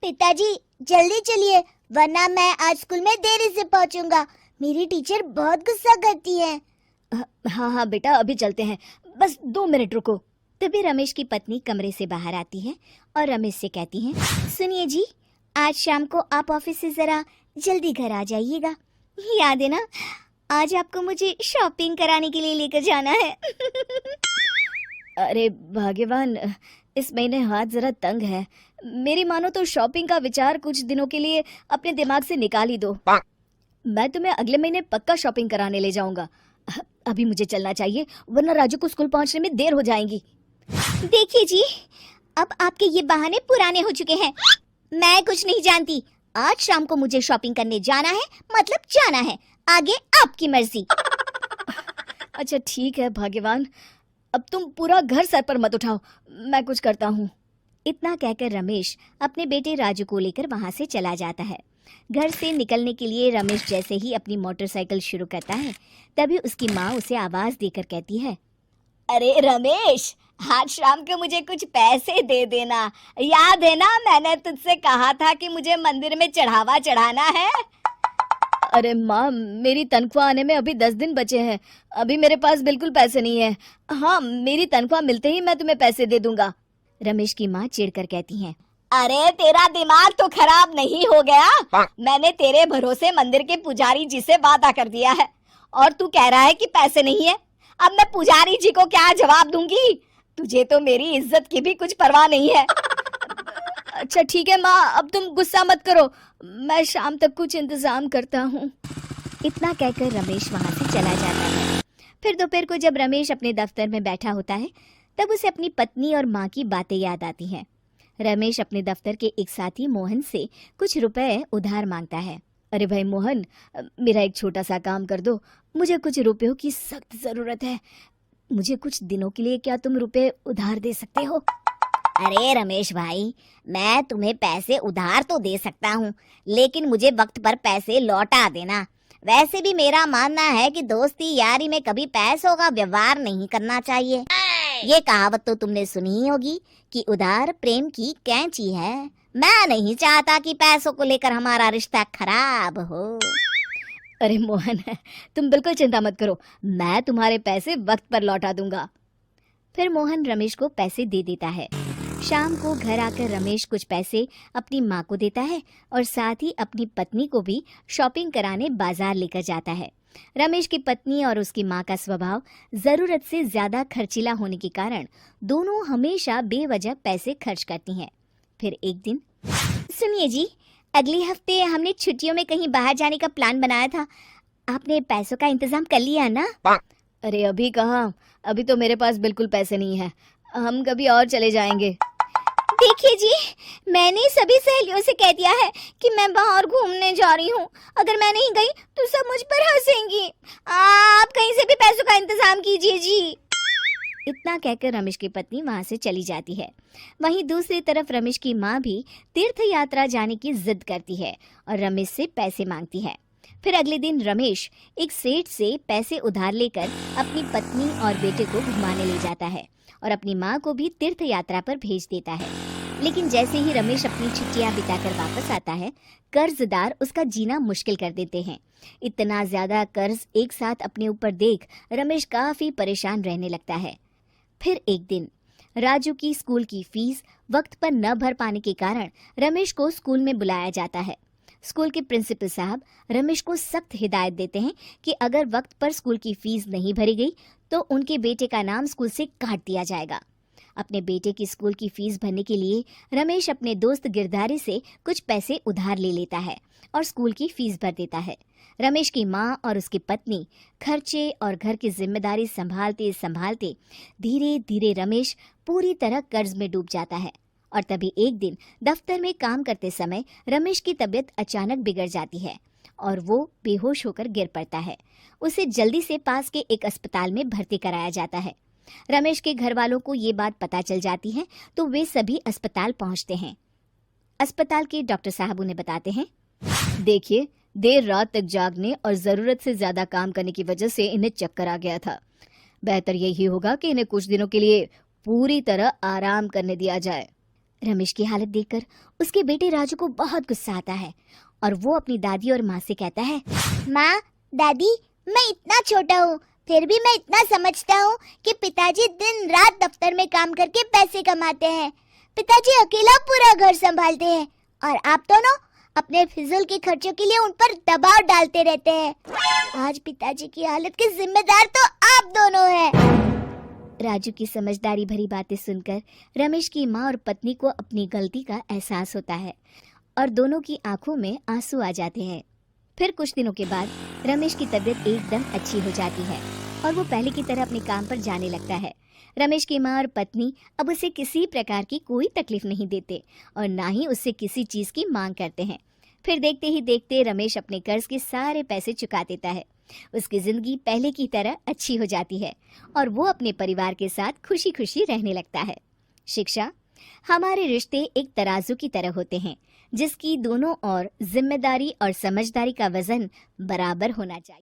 पिताजी जल्दी चलिए, वरना मैं आज स्कूल में देरी से पहुंचूंगा। मेरी टीचर बहुत गुस्सा करती है। हाँ हाँ बेटा, अभी चलते हैं, बस 2 मिनट रुको। तभी रमेश की पत्नी कमरे से बाहर आती है और रमेश से कहती है, सुनिए जी, आज शाम को आप ऑफिस से जरा जल्दी घर आ जाइएगा। याद है ना, आज आपको मुझे शॉपिंग कराने के लिए लेकर जाना है। अरे भाग्यवान, इस महीने हाथ जरा तंग है। मेरी मानो तो शॉपिंग का विचार कुछ दिनों के लिए अपने दिमाग से निकाल ही दो। मैं तुम्हें अगले महीने पक्का शॉपिंग कराने ले जाऊंगा। अभी मुझे चलना चाहिए, वरना राजू को स्कूल पहुंचने में देर हो जाएगी। देखिए जी, अब आपके ये बहाने पुराने हो चुके हैं। मैं कुछ नहीं जानती। आज शाम को मुझे शॉपिंग करने जाना है, मतलब जाना है। आगे आपकी मर्जी। अच्छा ठीक है भाग्यवान, अब तुम पूरा घर सर पर मत उठाओ, मैं कुछ करता हूँ। इतना कहकर रमेश अपने बेटे राजू को लेकर वहां से चला जाता है। घर से निकलने के लिए रमेश जैसे ही अपनी मोटरसाइकिल शुरू करता है, तभी उसकी माँ उसे आवाज देकर कहती है, अरे रमेश, आज शाम को मुझे कुछ पैसे दे देना। याद है ना, मैंने तुझसे कहा था कि मुझे मंदिर में चढ़ावा चढ़ाना है। अरे माँ, मेरी तनख्वाह आने में अभी 10 दिन बचे हैं, अभी मेरे पास बिल्कुल पैसे नहीं है। हाँ, मेरी तनख्वाह मिलते ही मैं तुम्हें पैसे दे दूंगा। रमेश की माँ चिढ़कर कहती हैं, अरे तेरा दिमाग तो खराब नहीं हो गया? मैंने तेरे भरोसे मंदिर के पुजारी जी से वादा कर दिया है और तू कह रहा है कि पैसे नहीं है। अब मैं पुजारी जी को क्या जवाब दूंगी? तुझे तो मेरी इज्जत की भी कुछ परवाह नहीं है। अच्छा ठीक है माँ, अब तुम गुस्सा मत करो, मैं शाम तक कुछ इंतजाम करता हूँ। इतना कहकर रमेश वहां से चला जाता है। फिर दोपहर को जब रमेश अपने दफ्तर में बैठा होता है, तब उसे अपनी पत्नी और माँ की बातें याद आती हैं। रमेश अपने दफ्तर के एक साथी मोहन से कुछ रुपए उधार मांगता है। अरे भाई मोहन, मेरा एक छोटा सा काम कर दो, मुझे कुछ रुपयों की सख्त जरूरत है। मुझे कुछ दिनों के लिए क्या तुम रुपए उधार दे सकते हो? अरे रमेश भाई, मैं तुम्हें पैसे उधार तो दे सकता हूँ, लेकिन मुझे वक्त पर पैसे लौटा देना। वैसे भी मेरा मानना है कि दोस्ती यारी में कभी पैसों का व्यवहार नहीं करना चाहिए। ये कहावत तो तुमने सुनी ही होगी कि उधार प्रेम की कैंची है। मैं नहीं चाहता कि पैसों को लेकर हमारा रिश्ता खराब हो। अरे मोहन, तुम बिल्कुल चिंता मत करो, मैं तुम्हारे पैसे वक्त पर लौटा दूंगा। फिर मोहन रमेश को पैसे दे देता है। शाम को घर आकर रमेश कुछ पैसे अपनी माँ को देता है और साथ ही अपनी पत्नी को भी शॉपिंग कराने बाजार लेकर जाता है। रमेश की पत्नी और उसकी माँ का स्वभाव जरूरत से ज्यादा खर्चीला होने के कारण दोनों हमेशा बेवजह पैसे खर्च करती हैं। फिर एक दिन, सुनिए जी, अगले हफ्ते हमने छुट्टियों में कहीं बाहर जाने का प्लान बनाया था। आपने पैसों का इंतजाम कर लिया ना? अरे अभी कहाँ, अभी तो मेरे पास बिल्कुल पैसे नहीं है, हम कभी और चले जाएंगे। देखिए जी, मैंने सभी सहेलियों से कह दिया है कि मैं बाहर घूमने जा रही हूँ। अगर मैं नहीं गई तो सब मुझ पर हंसेंगी। आप कहीं से भी पैसों का इंतजाम कीजिए जी। इतना कहकर रमेश की पत्नी वहां से चली जाती है। वहीं दूसरी तरफ रमेश की माँ भी तीर्थ यात्रा जाने की जिद करती है और रमेश से पैसे मांगती है। फिर अगले दिन रमेश एक सेठ से पैसे उधार लेकर अपनी पत्नी और बेटे को घुमाने ले जाता है और अपनी माँ को भी तीर्थ यात्रा पर भेज देता है। लेकिन जैसे ही रमेश अपनी छुट्टियां बिताकर वापस आता है, कर्जदार उसका जीना मुश्किल कर देते हैं। इतना ज्यादा कर्ज एक साथ अपने ऊपर देख रमेश काफी परेशान रहने लगता है। फिर एक दिन राजू की स्कूल की फीस वक्त पर न भर पाने के कारण रमेश को स्कूल में बुलाया जाता है। स्कूल के प्रिंसिपल साहब रमेश को सख्त हिदायत देते हैं कि अगर वक्त पर स्कूल की फीस नहीं भरी गई तो उनके बेटे का नाम स्कूल से काट दिया जाएगा। अपने बेटे की स्कूल की फीस भरने के लिए रमेश अपने दोस्त गिरधारी से कुछ पैसे उधार ले लेता है और स्कूल की फीस भर देता है। रमेश की माँ और उसकी पत्नी खर्चे और घर की जिम्मेदारी संभालते संभालते धीरे धीरे रमेश पूरी तरह कर्ज में डूब जाता है। और तभी एक दिन दफ्तर में काम करते समय रमेश की तबीयत अचानक बिगड़ जाती है और वो बेहोश होकर गिर पड़ता है। उसे जल्दी से पास के एक अस्पताल में भर्ती कराया जाता है। रमेश के घर वालों को ये बात पता चल जाती है तो वे सभी अस्पताल पहुंचते हैं। अस्पताल के डॉक्टर साहब उन्हें बताते हैं, देखिए, देर रात तक जागने और जरूरत से ज्यादा काम करने की वजह से इन्हें चक्कर आ गया था। बेहतर यही होगा कि इन्हें कुछ दिनों के लिए पूरी तरह आराम करने दिया जाए। रमेश की हालत देखकर उसके बेटे राजू को बहुत गुस्सा आता है और वो अपनी दादी और माँ से कहता है, माँ, दादी, मैं इतना छोटा हूँ, फिर भी मैं इतना समझता हूँ कि पिताजी दिन रात दफ्तर में काम करके पैसे कमाते हैं। पिताजी अकेला पूरा घर संभालते हैं और आप दोनों अपने फिजूल के खर्चों के लिए उन पर दबाव डालते रहते हैं। आज पिताजी की हालत के जिम्मेदार तो आप दोनों हैं। राजू की समझदारी भरी बातें सुनकर रमेश की माँ और पत्नी को अपनी गलती का एहसास होता है और दोनों की आंखों में आंसू आ जाते हैं। फिर कुछ दिनों के बाद रमेश की तबीयत एकदम अच्छी हो जाती है और वो पहले की तरह अपने काम पर जाने लगता है। रमेश की माँ और पत्नी अब उसे किसी प्रकार की कोई तकलीफ नहीं देते और ना ही उससे किसी चीज की मांग करते हैं। फिर देखते ही देखते रमेश अपने कर्ज के सारे पैसे चुका देता है। उसकी जिंदगी पहले की तरह अच्छी हो जाती है और वो अपने परिवार के साथ खुशी खुशी रहने लगता है। शिक्षा, हमारे रिश्ते एक तराजू की तरह होते हैं जिसकी दोनों ओर जिम्मेदारी और समझदारी का वजन बराबर होना चाहिए।